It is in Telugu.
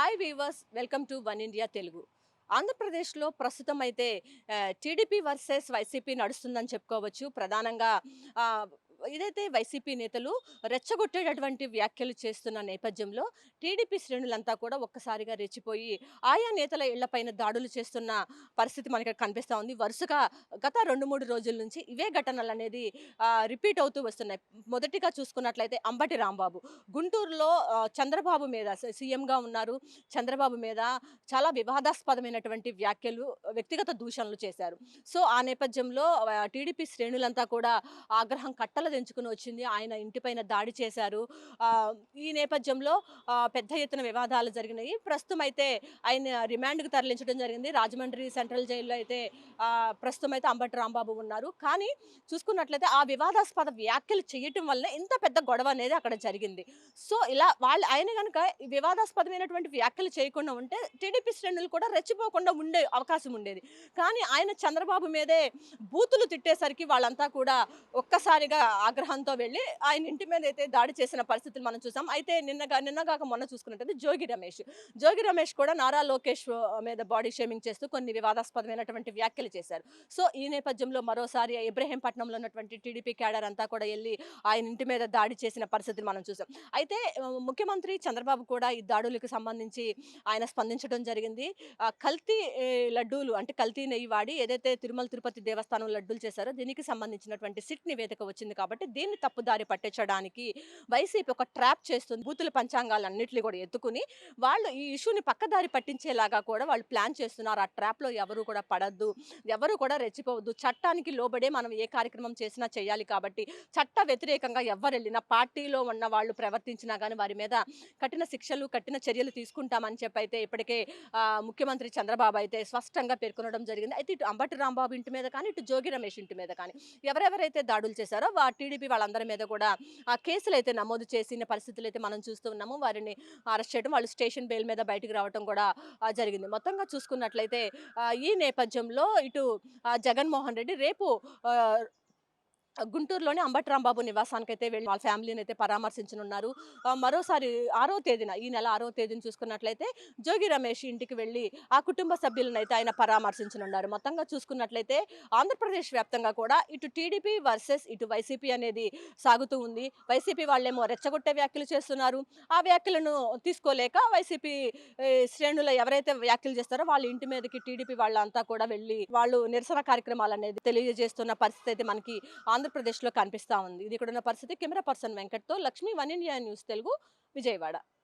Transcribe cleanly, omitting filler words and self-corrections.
Hi weavers, welcome to one India Telugu. ఆంధ్రప్రదేశ్లో ప్రస్తుతం అయితే టీడీపీ వర్సెస్ వైసీపీ నడుస్తుందని చెప్పుకోవచ్చు. ప్రధానంగా ఆహ్, ఏదైతే వైసీపీ నేతలు రెచ్చగొట్టేటటువంటి వ్యాఖ్యలు చేస్తున్న నేపథ్యంలో టీడీపీ శ్రేణులంతా కూడా ఒక్కసారిగా రెచ్చిపోయి ఆయా నేతల ఇళ్లపైన దాడులు చేస్తున్న పరిస్థితి మనకి కనిపిస్తా ఉంది. వరుసగా గత 2, 3 రోజుల నుంచి ఇవే ఘటనలనేది రిపీట్ అవుతూ వస్తున్నాయి. మొదటిగా చూసుకున్నట్లయితే అంబటి రాంబాబు గుంటూరులో చంద్రబాబు మీద సీఎంగా ఉన్నారు. చంద్రబాబు మీద చాలా వివాదాస్పదమైనటువంటి వ్యాఖ్యలు, వ్యక్తిగత దూషణలు చేశారు. సో, ఆ నేపథ్యంలో టీడీపీ శ్రేణులంతా కూడా ఆగ్రహం కట్టలు తెంచుకొని వచ్చింది. ఆయన ఇంటిపైన దాడి చేశారు. ఆహ్, ఈ నేపథ్యంలో పెద్ద ఎత్తున వివాదాలు జరిగినాయి. ప్రస్తుతం అయితే ఆయన రిమాండ్‌కి తరలించడం జరిగింది. రాజమండ్రి సెంట్రల్ జైల్‌లో అయితే ప్రస్తుతం అయితే అంబటి రాంబాబు ఉన్నారు. కానీ చూసుకున్నట్లయితే ఆ వివాదాస్పద వ్యాఖ్యలు చేయటం వల్లే ఇంత పెద్ద గొడవ అనేది అక్కడ జరిగింది. సో, ఇలా ఆయన గనక ఈ వివాదాస్పదమైనటువంటి వ్యాఖ్యలు చేయకుండా ఉంటే టీడీపీ శ్రేణులు కూడా రెచ్చిపోకుండా ఉండే అవకాశం ఉండేది. కానీ ఆయన చంద్రబాబు మీదే బూతులు తిట్టేసరికి వాళ్ళంతా కూడా ఒక్కసారిగా ఆగ్రహంతో వెళ్లి ఆయన ఇంటి మీద అయితే దాడి చేసిన పరిస్థితులు మనం చూసాం. అయితే నిన్నగాక మొన్న చూసుకున్నట్టయితే జోగి రమేష్ కూడా నారా లోకేష్ మీద బాడీ షేమింగ్ చేస్తూ కొన్ని వివాదాస్పదమైనటువంటి వ్యాఖ్యలు చేశారు. సో, ఈ నేపథ్యంలో మరోసారి ఇబ్రహీంపట్నంలో ఉన్నటువంటి టీడీపీ క్యాడర్ అంతా కూడా ఎళ్లి ఆయన ఇంటి మీద దాడి చేసిన పరిస్థితిని మనం చూసాం. అయితే ముఖ్యమంత్రి చంద్రబాబు కూడా ఈ దాడులకు సంబంధించి ఆయన స్పందించడం జరిగింది. కల్తీ లడ్డూలు అంటే కల్తీ నెయ్యి వాడి ఏదైతే తిరుమల తిరుపతి దేవస్థానం లడ్డూలు చేశారో దీనికి సంబంధించినటువంటి సిట్ నివేదిక వచ్చింది కాబట్టి దీన్ని తప్పుదారి పట్టించడానికి వైసీపీ ఒక ట్రాప్ చేస్తుంది. బూతుల పంచాంగాలన్నిటిని కూడా ఎత్తుకుని వాళ్ళు ఈ ఇష్యూని పక్కదారి పట్టించేలాగా కూడా వాళ్ళు ప్లాన్ చేస్తున్నారు. ఆ ట్రాప్‌లో ఎవరు కూడా పడొద్దు. ఎవరు కూడా రెచ్చిపోవద్దు. చట్టానికి లోబడే మనం ఏ కార్యక్రమం చేసినా చేయాలి కాబట్టి చట్ట వ్యతిరేకంగా ఎవ్వరెళ్ళినా పార్టీలో ఉన్న వాళ్ళు ప్రవర్తించినా గాని వారి మీద కఠిన శిక్షలు, కఠిన చర్యలు తీసుకుంటామని చెప్పైతే ఇప్పటికే ముఖ్యమంత్రి చంద్రబాబు అయితే స్పష్టంగా పేర్కొనడం జరిగింది. అయితే ఇటు అంబటి రాంబాబు ఇంటి మీద కానీ, ఇటు జోగి రమేష్ ఇంటి మీద కానీ ఎవరెవరైతే దాడులు చేశారో టీడీపీ వాళ్ళందరి మీద కూడా కేసులైతే నమోదు చేసిన పరిస్థితులైతే మనం చూస్తూ ఉన్నాము. వారిని అరెస్ట్ చేయడం, వాళ్ళు స్టేషన్ బెయిల్ మీద బయటికి రావడం కూడా జరిగింది. మొత్తంగా చూసుకున్నట్లయితే ఈ నేపథ్యంలో ఇటు జగన్మోహన్ రెడ్డి రేపు ఆహ్, గుంటూరులోని అంబటి రాంబాబు నివాసానికైతే వెళ్లి వాళ్ళ ఫ్యామిలీనైతే పరామర్శించనున్నారు. మరోసారి 6వ తేదీన ఈ నెల 6వ తేదీన చూసుకున్నట్లయితే జోగి రమేష్ ఇంటికి వెళ్లి ఆ కుటుంబ సభ్యులనైతే ఆయన పరామర్శించనున్నారు. మొత్తంగా చూసుకున్నట్లయితే ఆంధ్రప్రదేశ్ వ్యాప్తంగా కూడా ఇటు టీడీపీ వర్సెస్ ఇటు వైసీపీ అనేది సాగుతూ ఉంది. వైసీపీ వాళ్ళేమో రెచ్చగొట్టే వ్యాఖ్యలు చేస్తున్నారు. ఆ వ్యాఖ్యలను తీసుకోలేక వైసీపీ శ్రేణులు ఎవరైతే వ్యాఖ్యలు చేస్తారో వాళ్ళ ఇంటి మీదకి టీడీపీ వాళ్ళంతా కూడా వెళ్లి వాళ్ళు నిరసన కార్యక్రమాలనేది తెలియజేస్తున్న పరిస్థితి అయితే మనకి ఆంధ్రప్రదేశ్‌లో కనిపిస్తా ఉంది. ఇది ఇక్కడున్న పరిస్థితి. కెమెరా పర్సన్ వెంకట్‌తో Lakshmi, one India news Telugu, Vijayawada.